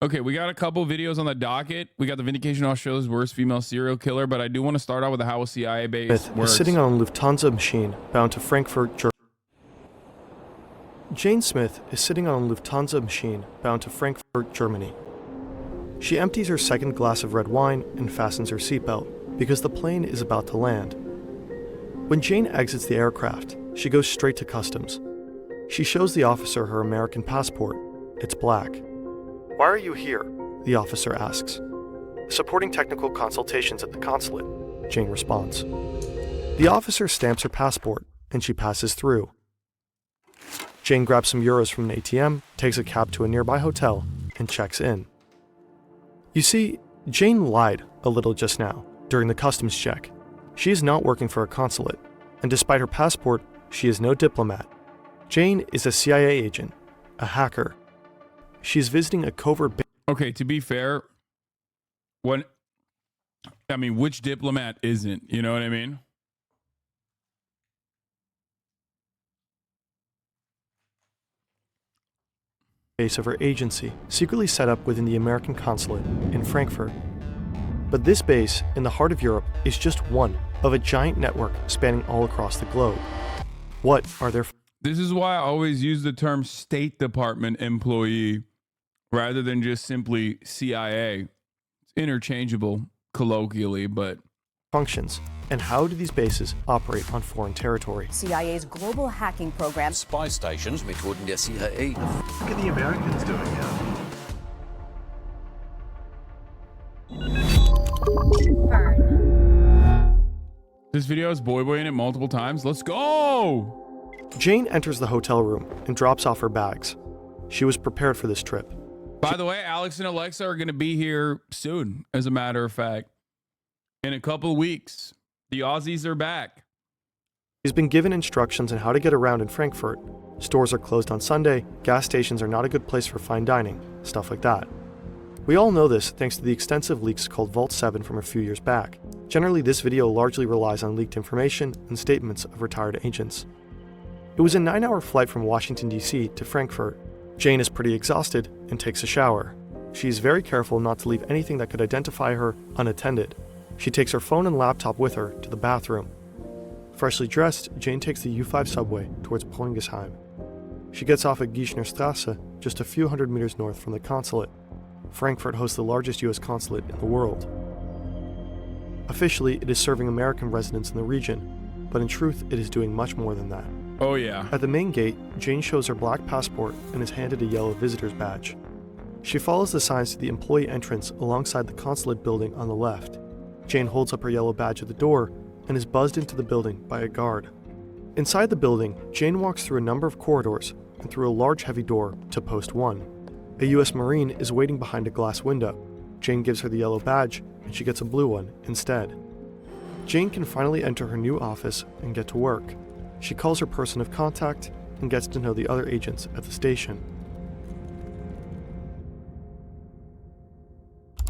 Okay, we got a couple videos on the docket. We got the Vindication Australia's worst female serial killer, but I do want to start out with how a CIA base Smith works. is sitting on a Lufthansa machine bound to Frankfurt, Germany. Jane Smith is sitting on a Lufthansa machine bound to Frankfurt, Germany. She empties her second glass of red wine and fastens her seatbelt because the plane is about to land. When Jane exits the aircraft, she goes straight to customs. She shows the officer her American passport. It's black. "Why are you here?" the officer asks. "Supporting technical consultations at the consulate," Jane responds. The officer stamps her passport, and she passes through. Jane grabs some euros from an ATM, takes a cab to a nearby hotel, and checks in. You see, Jane lied a little just now, during the customs check. She is not working for a consulate, and despite her passport, she is no diplomat. Jane is a CIA agent, a hacker. She is visiting a covert base. Okay, to be fair, which diplomat isn't? You know what I mean? Base of her agency, secretly set up within the American consulate in Frankfurt. But this base, in the heart of Europe, is just one of a giant network spanning all across the globe. What are their... This is why I always use the term State Department employee rather than just simply CIA. It's interchangeable colloquially, but... functions, and how do these bases operate on foreign territory? CIA's global hacking program. Spy stations Methoden der CIA. What are the Americans doing here? Fern. This video has Boy Boy in it multiple times. Let's go! Jane enters the hotel room and drops off her bags. She was prepared for this trip. By the way, Alex and Alexa are going to be here soon, as a matter of fact. In a couple of weeks. The Aussies are back. She's been given instructions on how to get around in Frankfurt. Stores are closed on Sunday, gas stations are not a good place for fine dining, stuff like that. We all know this thanks to the extensive leaks called Vault 7 from a few years back. Generally, this video largely relies on leaked information and statements of retired agents. It was a 9-hour flight from Washington, D.C. to Frankfurt. Jane is pretty exhausted and takes a shower. She is very careful not to leave anything that could identify her unattended. She takes her phone and laptop with her to the bathroom. Freshly dressed, Jane takes the U5 subway towards Pollingesheim. She gets off at Gießener Straße, just a few hundred meters north from the consulate. Frankfurt hosts the largest U.S. consulate in the world. Officially, it is serving American residents in the region, but in truth, it is doing much more than that. Oh yeah. At the main gate, Jane shows her black passport and is handed a yellow visitor's badge. She follows the signs to the employee entrance alongside the consulate building on the left. Jane holds up her yellow badge at the door and is buzzed into the building by a guard. Inside the building, Jane walks through a number of corridors and through a large heavy door to Post 1. A U.S. Marine is waiting behind a glass window. Jane gives her the yellow badge and she gets a blue one instead. Jane can finally enter her new office and get to work. She calls her person of contact and gets to know the other agents at the station.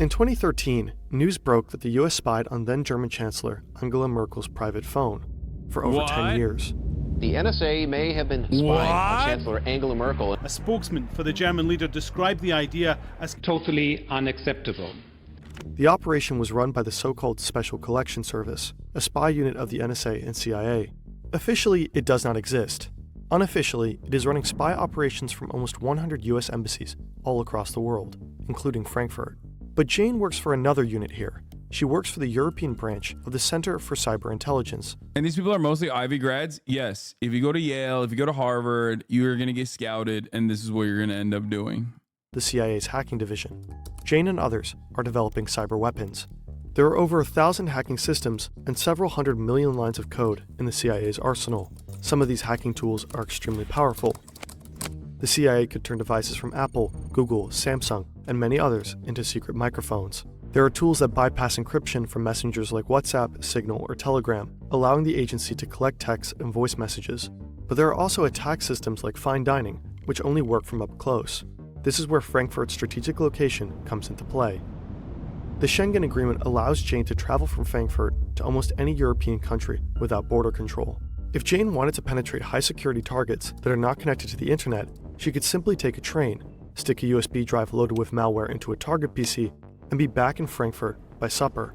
In 2013, news broke that the US spied on then German Chancellor Angela Merkel's private phone for over 10 years. The NSA may have been spying on Chancellor Angela Merkel. A spokesman for the German leader described the idea as totally unacceptable. The operation was run by the so-called Special Collection Service, a spy unit of the NSA and CIA. Officially, it does not exist. Unofficially, it is running spy operations from almost 100 US embassies all across the world, including Frankfurt. But Jane works for another unit here. She works for the European branch of the Center for Cyber Intelligence. And these people are mostly Ivy grads? Yes. If you go to Yale, if you go to Harvard, you're going to get scouted, and this is what you're going to end up doing. The CIA's hacking division. Jane and others are developing cyber weapons. There are over 1,000 hacking systems and several hundred million lines of code in the CIA's arsenal. Some of these hacking tools are extremely powerful. The CIA could turn devices from Apple, Google, Samsung, and many others into secret microphones. There are tools that bypass encryption from messengers like WhatsApp, Signal, or Telegram, allowing the agency to collect text and voice messages. But there are also attack systems like fine dining, which only work from up close. This is where Frankfurt's strategic location comes into play. The Schengen Agreement allows Jane to travel from Frankfurt to almost any European country without border control. If Jane wanted to penetrate high-security targets that are not connected to the internet, she could simply take a train, stick a USB drive loaded with malware into a target PC, and be back in Frankfurt by supper.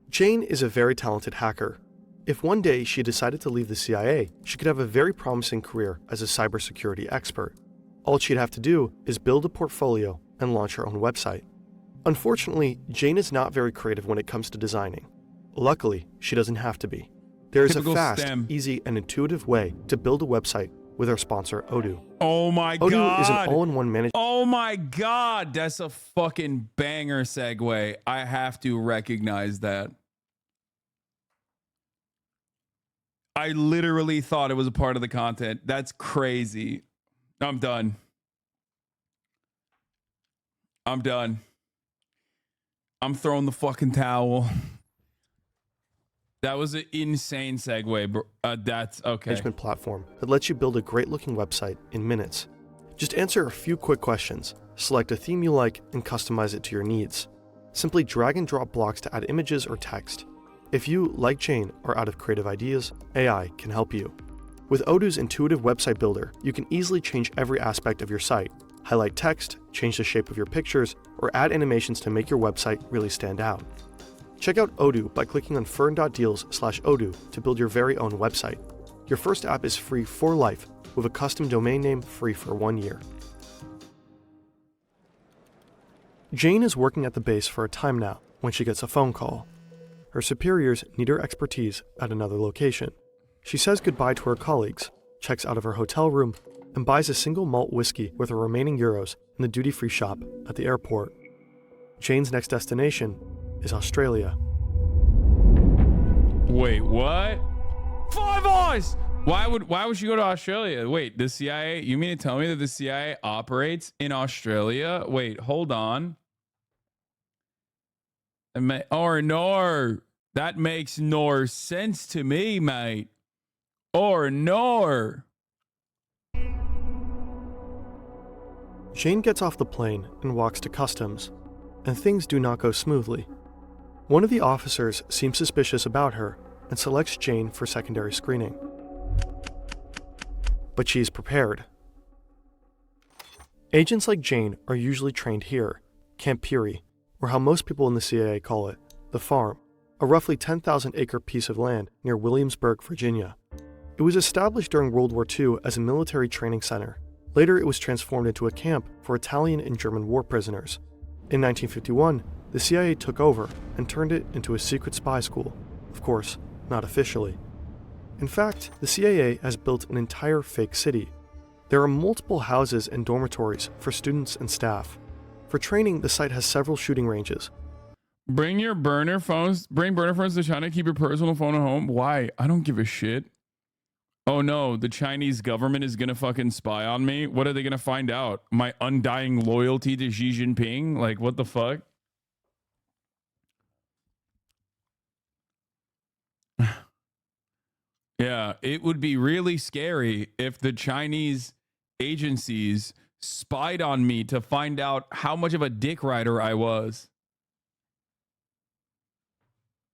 Jane is a very talented hacker. If one day she decided to leave the CIA, she could have a very promising career as a cybersecurity expert. All she'd have to do is build a portfolio and launch her own website. Unfortunately, Jane is not very creative when it comes to designing. Luckily, she doesn't have to be. There is Typical a fast, STEM. easy, and intuitive way to build a website with our sponsor, Odoo. Oh my Odoo god. is an all-in-one management. Oh my god, that's a fucking banger segue. I have to recognize that. I literally thought it was a part of the content. That's crazy. I'm done. I'm done. I'm throwing the fucking towel. That was an insane segue, bro. That's okay. Management platform that lets you build a great-looking website in minutes. Just answer a few quick questions, select a theme you like, and customize it to your needs. Simply drag and drop blocks to add images or text. If you, like Jane, are out of creative ideas, AI can help you. With Odoo's intuitive website builder, you can easily change every aspect of your site, highlight text, change the shape of your pictures, or add animations to make your website really stand out. Check out Odoo by clicking on fern.deals/Odoo to build your very own website. Your first app is free for life, with a custom domain name free for 1 year. Jane is working at the base for a time now when she gets a phone call. Her superiors need her expertise at another location. She says goodbye to her colleagues, checks out of her hotel room, and buys a single malt whiskey with her remaining euros in the duty-free shop at the airport. Jane's next destination is Australia. Wait, what? Five Eyes! Why would she go to Australia? Wait, the CIA? You mean to tell me that the CIA operates in Australia? Wait, hold on. Or no, that makes no sense to me, mate. Or no. Jane gets off the plane and walks to customs, and things do not go smoothly. One of the officers seems suspicious about her and selects Jane for secondary screening. But she is prepared. Agents like Jane are usually trained here, Camp Peary, or how most people in the CIA call it, the farm, a roughly 10,000-acre piece of land near Williamsburg, Virginia. It was established during World War II as a military training center. Later, it was transformed into a camp for Italian and German war prisoners. In 1951, the CIA took over and turned it into a secret spy school. Of course, not officially. In fact, the CIA has built an entire fake city. There are multiple houses and dormitories for students and staff. For training, the site has several shooting ranges. Bring burner phones to China, keep your personal phone at home. Why? I don't give a shit. Oh no, the Chinese government is gonna fucking spy on me. What are they gonna find out? My undying loyalty to Xi Jinping? Like, what the fuck? Yeah, it would be really scary if the Chinese agencies spied on me to find out how much of a dick rider I was.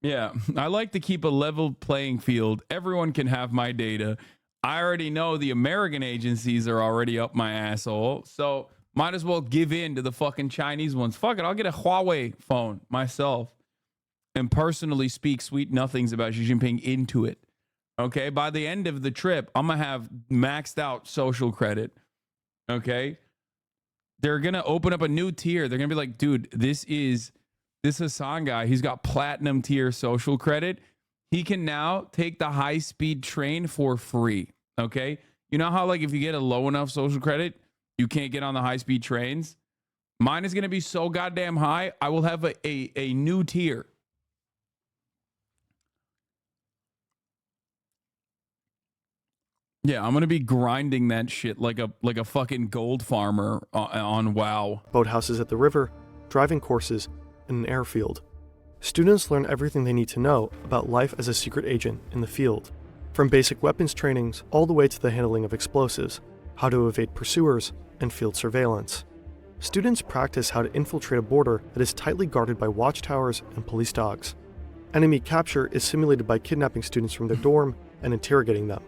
Yeah, I like to keep a level playing field. Everyone can have my data. I already know the American agencies are already up my asshole, so might as well give in to the fucking Chinese ones. Fuck it, I'll get a Huawei phone myself and personally speak sweet nothings about Xi Jinping into it. Okay, by the end of the trip, I'm gonna have maxed out social credit. Okay, they're gonna open up a new tier. They're gonna be like, dude, this Hasan guy, he's got platinum tier social credit. He can now take the high speed train for free. Okay, you know how like if you get a low enough social credit, you can't get on the high speed trains. Mine is gonna be so goddamn high. I will have a new tier. Yeah, I'm gonna be grinding that shit like a fucking gold farmer on WoW. Boathouses at the river, driving courses, and an airfield. Students learn everything they need to know about life as a secret agent in the field, from basic weapons trainings all the way to the handling of explosives, how to evade pursuers, and field surveillance. Students practice how to infiltrate a border that is tightly guarded by watchtowers and police dogs. Enemy capture is simulated by kidnapping students from their dorm and interrogating them.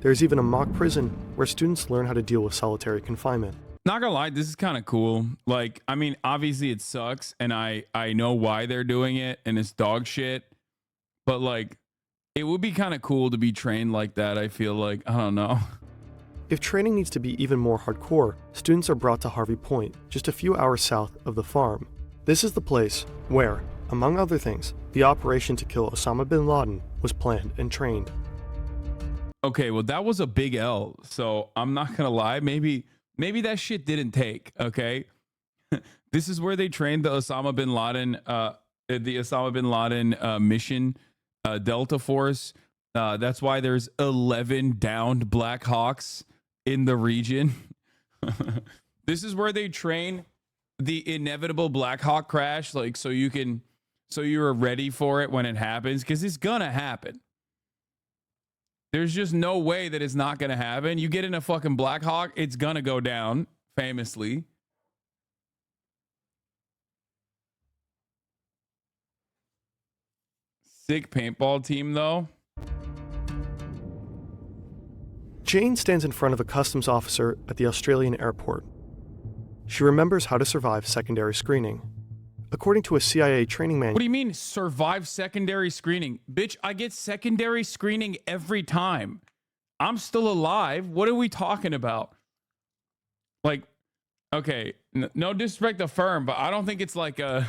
There is even a mock prison where students learn how to deal with solitary confinement. Not gonna lie, this is kind of cool. Like, I mean, obviously it sucks, and I know why they're doing it, and it's dog shit. But like, it would be kind of cool to be trained like that. I feel like, I don't know. If training needs to be even more hardcore, students are brought to Harvey Point, just a few hours south of the farm. This is the place where, among other things, the operation to kill Osama bin Laden was planned and trained. Okay, well, that was a big L. So I'm not gonna lie. Maybe that shit didn't take. Okay, this is where they trained the Osama bin Laden mission, Delta Force. That's why there's 11 downed Black Hawks in the region. This is where they train the inevitable Black Hawk crash, like so you're ready for it when it happens, because it's gonna happen. There's just no way that it's not gonna happen. You get in a fucking Black Hawk, it's gonna go down, famously. Sick paintball team, though. Jane stands in front of a customs officer at the Australian airport. She remembers how to survive secondary screening. According to a CIA training manual... What do you mean, survive secondary screening? Bitch, I get secondary screening every time. I'm still alive. What are we talking about? Like, okay, no disrespect to Fern, but I don't think it's like a...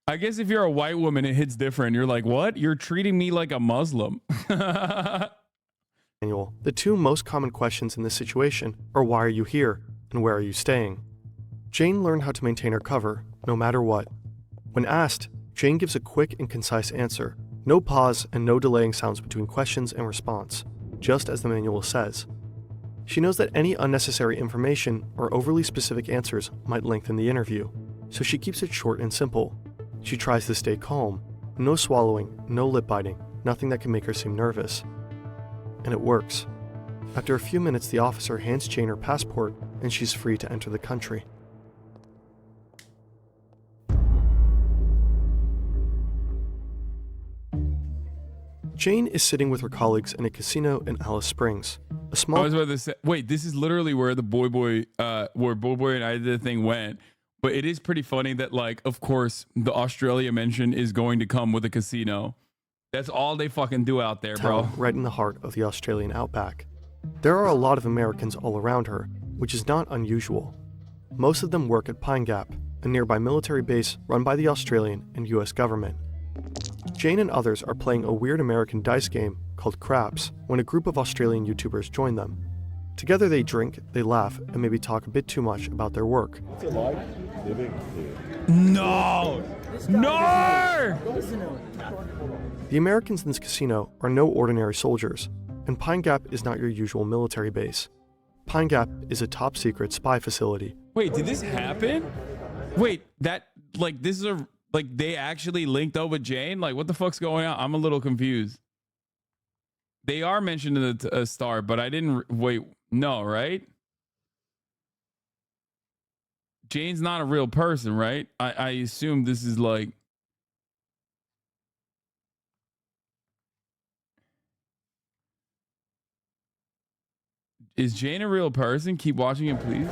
I guess if you're a white woman, it hits different. You're like, what? You're treating me like a Muslim. The two most common questions in this situation are why are you here and where are you staying? Jane learned how to maintain her cover, no matter what. When asked, Jane gives a quick and concise answer. No pause and no delaying sounds between questions and response, just as the manual says. She knows that any unnecessary information or overly specific answers might lengthen the interview, so she keeps it short and simple. She tries to stay calm. No swallowing, no lip biting, nothing that can make her seem nervous. And it works. After a few minutes, the officer hands Jane her passport and she's free to enter the country. Jane is sitting with her colleagues in a casino in Alice Springs. A small... I was about to say, wait, this is literally where the Boy and I Did the Thing went. But it is pretty funny that, like, of course, the Australia mention is going to come with a casino. That's all they fucking do out there, bro. Right in the heart of the Australian outback. There are a lot of Americans all around her, which is not unusual. Most of them work at Pine Gap, a nearby military base run by the Australian and US government. Jane and others are playing a weird American dice game called Craps when a group of Australian YouTubers join them. Together they drink, they laugh, and maybe talk a bit too much about their work. What's it like living here? No! No! The Americans in this casino are no ordinary soldiers, and Pine Gap is not your usual military base. Pine Gap is a top-secret spy facility. Wait, did this happen? Wait, that, like, this is a, like, they actually linked up with Jane? Like, what the fuck's going on? I'm a little confused. They are mentioned in the start, but I didn't, wait, no, right? Jane's not a real person, right? I assume this is like... Is Jane a real person? Keep watching it, please.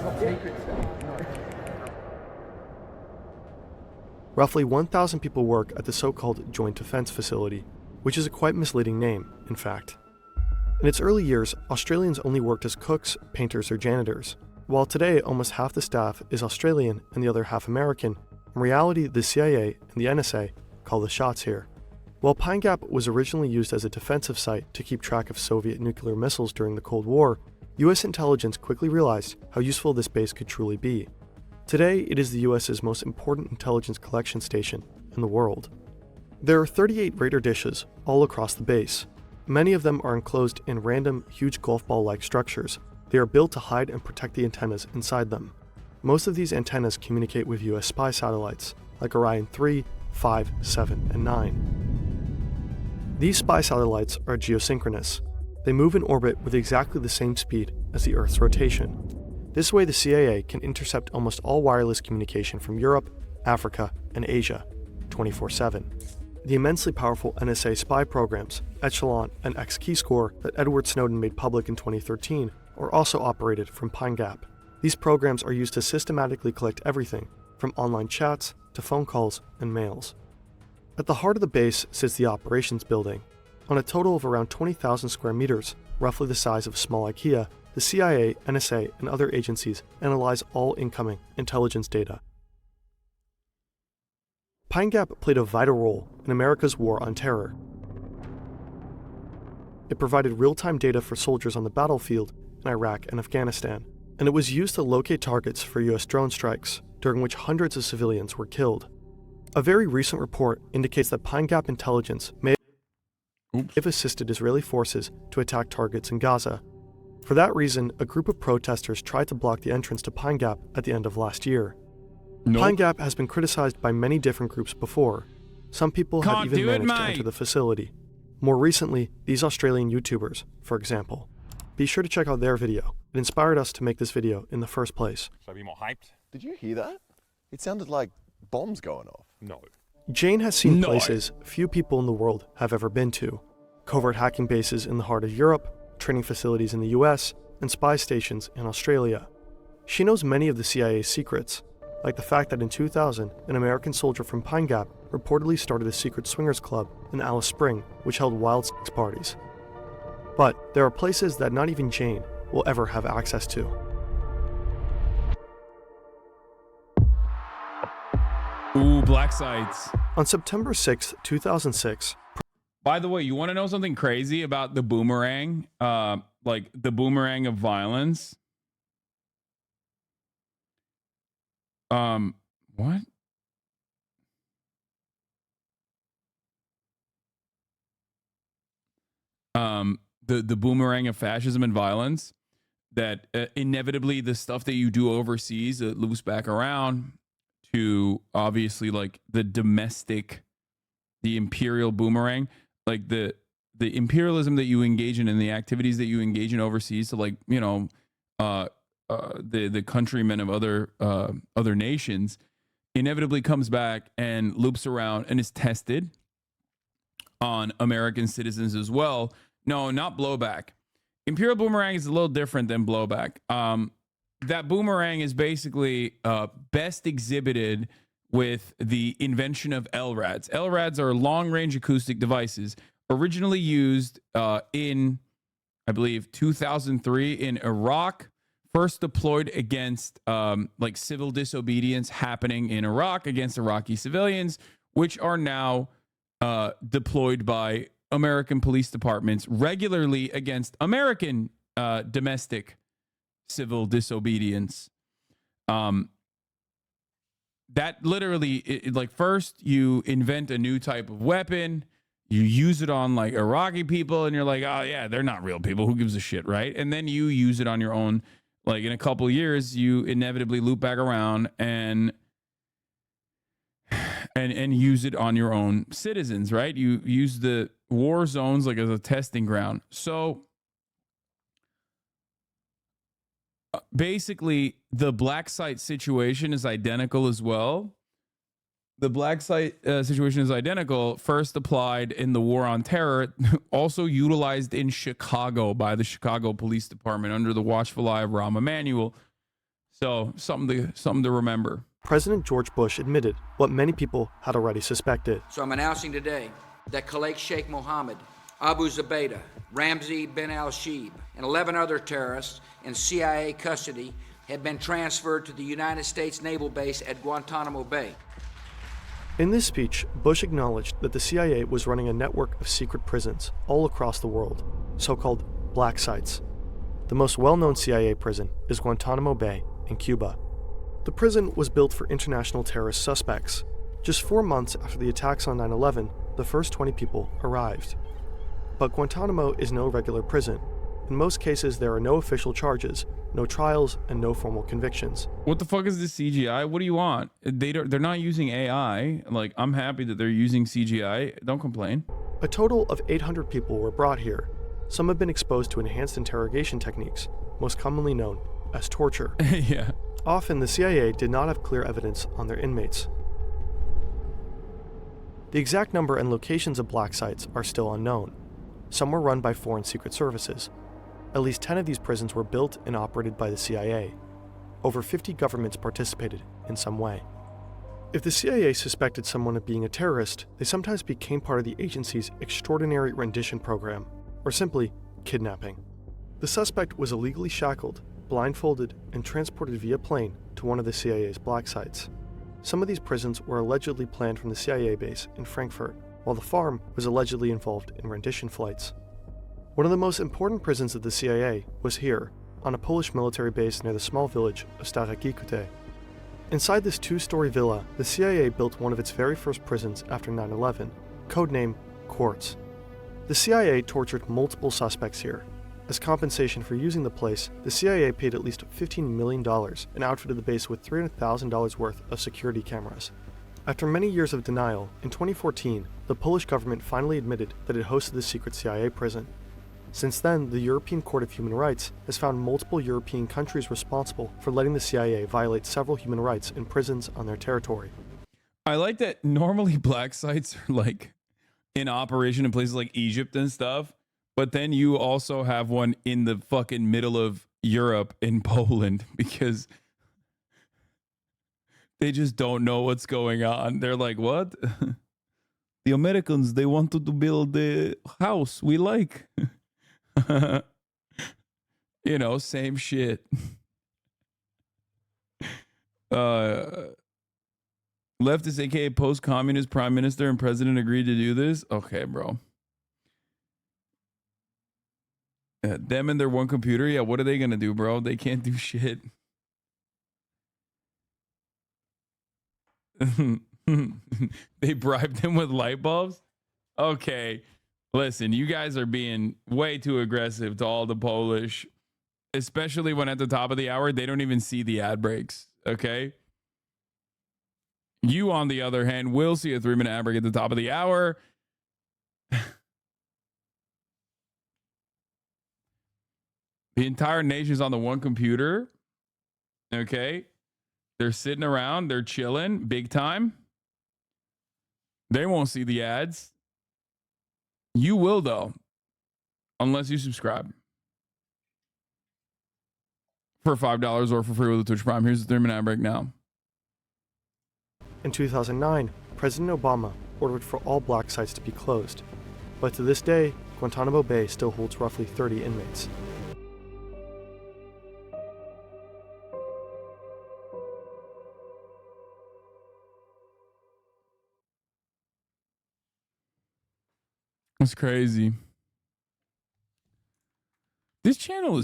Roughly 1,000 people work at the so-called Joint Defense Facility, which is a quite misleading name, in fact. In its early years, Australians only worked as cooks, painters, or janitors, while today almost half the staff is Australian and the other half American. In reality, the CIA and the NSA call the shots here. While Pine Gap was originally used as a defensive site to keep track of Soviet nuclear missiles during the Cold War, US intelligence quickly realized how useful this base could truly be. Today, it is the US's most important intelligence collection station in the world. There are 38 radar dishes all across the base. Many of them are enclosed in random, huge golf ball-like structures. They are built to hide and protect the antennas inside them. Most of these antennas communicate with US spy satellites, like Orion 3, 5, 7, and 9. These spy satellites are geosynchronous. They move in orbit with exactly the same speed as the Earth's rotation. This way the CIA can intercept almost all wireless communication from Europe, Africa, and Asia, 24/7. the immensely powerful NSA spy programs, Echelon and X-Keyscore, that Edward Snowden made public in 2013, are also operated from Pine Gap. These programs are used to systematically collect everything, from online chats to phone calls and mails. At the heart of the base sits the operations building. On a total of around 20,000 square meters, roughly the size of a small IKEA, the CIA, NSA, and other agencies analyze all incoming intelligence data. Pine Gap played a vital role in America's war on terror. It provided real-time data for soldiers on the battlefield in Iraq and Afghanistan, and it was used to locate targets for US drone strikes, during which hundreds of civilians were killed. A very recent report indicates that Pine Gap intelligence may have assisted Israeli forces to attack targets in Gaza. For that reason, a group of protesters tried to block the entrance to Pine Gap at the end of last year. Pine Gap has been criticized by many different groups before. Some people have even managed to enter the facility. More recently, these Australian YouTubers, for example. Be sure to check out their video. It inspired us to make this video in the first place. Should I be more hyped? Did you hear that? It sounded like bombs going off. No. Jane has seen places few people in the world have ever been to. Covert hacking bases in the heart of Europe, training facilities in the US, and spy stations in Australia. She knows many of the CIA's secrets, like the fact that in 2000, an American soldier from Pine Gap reportedly started a secret swingers club in Alice Spring, which held wild sex parties. But there are places that not even Jane will ever have access to. Ooh, black sites. On September 6, 2006... By the way, you want to know something crazy about the boomerang? Like the boomerang of violence? What? The boomerang of fascism and violence, that inevitably the stuff that you do overseas, it loops back around to obviously like the domestic, the imperial boomerang, like the imperialism that you engage in and the activities that you engage in overseas. So like, you know, the countrymen of other nations inevitably comes back and loops around and is tested on American citizens as well. No, not blowback. Imperial boomerang is a little different than blowback. That boomerang is basically best exhibited with the invention of LRADs. LRADs are long-range acoustic devices originally used in, I believe, 2003 in Iraq, first deployed against like civil disobedience happening in Iraq against Iraqi civilians, which are now deployed by American police departments regularly against American domestic civil disobedience. That literally, like, first you invent a new type of weapon, you use it on like Iraqi people, and you're like, oh yeah, they're not real people, who gives a shit, right? And then you use it on your own. Like in a couple of years, you inevitably loop back around and use it on your own citizens, right? You use the war zones like as a testing ground. So basically, the black site situation is identical as well. The black site situation is identical. First applied in the war on terror, also utilized in Chicago by the Chicago Police Department under the watchful eye of Rahm Emanuel. So something to remember. President George Bush admitted what many people had already suspected. So I'm announcing today that Khalid Sheikh Mohammed, Abu Zubaydah, Ramzi bin al-Shibh, and 11 other terrorists in CIA custody have been transferred to the United States Naval Base at Guantanamo Bay. In this speech, Bush acknowledged that the CIA was running a network of secret prisons all across the world, so-called black sites. The most well-known CIA prison is Guantanamo Bay in Cuba. The prison was built for international terrorist suspects. Just 4 months after the attacks on 9/11, the first 20 people arrived. But Guantanamo is no regular prison. In most cases, there are no official charges, no trials, and no formal convictions. What the fuck is this CGI? What do you want? They're not using AI. Like, I'm happy that they're using CGI. Don't complain. A total of 800 people were brought here. Some have been exposed to enhanced interrogation techniques, most commonly known as torture. Yeah. Often, the CIA did not have clear evidence on their inmates. The exact number and locations of black sites are still unknown. Some were run by foreign secret services. At least 10 of these prisons were built and operated by the CIA. Over 50 governments participated in some way. If the CIA suspected someone of being a terrorist, they sometimes became part of the agency's extraordinary rendition program, or simply kidnapping. The suspect was illegally shackled, blindfolded, and transported via plane to one of the CIA's black sites. Some of these prisons were allegedly planned from the CIA base in Frankfurt, while the farm was allegedly involved in rendition flights. One of the most important prisons of the CIA was here, on a Polish military base near the small village of Stare Gikute. Inside this two-story villa, the CIA built one of its very first prisons after 9/11, codename Quartz. The CIA tortured multiple suspects here. As compensation for using the place, the CIA paid at least $15 million and outfitted the base with $300,000 worth of security cameras. After many years of denial, in 2014, the Polish government finally admitted that it hosted the secret CIA prison. Since then, the European Court of Human Rights has found multiple European countries responsible for letting the CIA violate several human rights in prisons on their territory. I like that normally black sites are like in operation in places like Egypt and stuff, but then you also have one in the fucking middle of Europe in Poland because they just don't know what's going on. They're like, what? The Americans, they wanted to build the house we like. You know, same shit. Leftist, aka post-communist prime minister and president agreed to do this. Okay, bro. Them and their one computer. Yeah, what are they gonna do, bro? They can't do shit. They bribed them with light bulbs. Okay. Listen, you guys are being way too aggressive to all the Polish, especially when at the top of the hour, they don't even see the ad breaks, okay? You, on the other hand, will see a 3-minute ad break at the top of the hour. The entire nation's on the one computer, okay? They're sitting around, they're chilling, big time. They won't see the ads. You will, though, unless you subscribe for $5 or for free with a Twitch Prime. Here's the 3-minute ad break now. In 2009, President Obama ordered for all black sites to be closed, but to this day, Guantanamo Bay still holds roughly 30 inmates. That's crazy. This channel is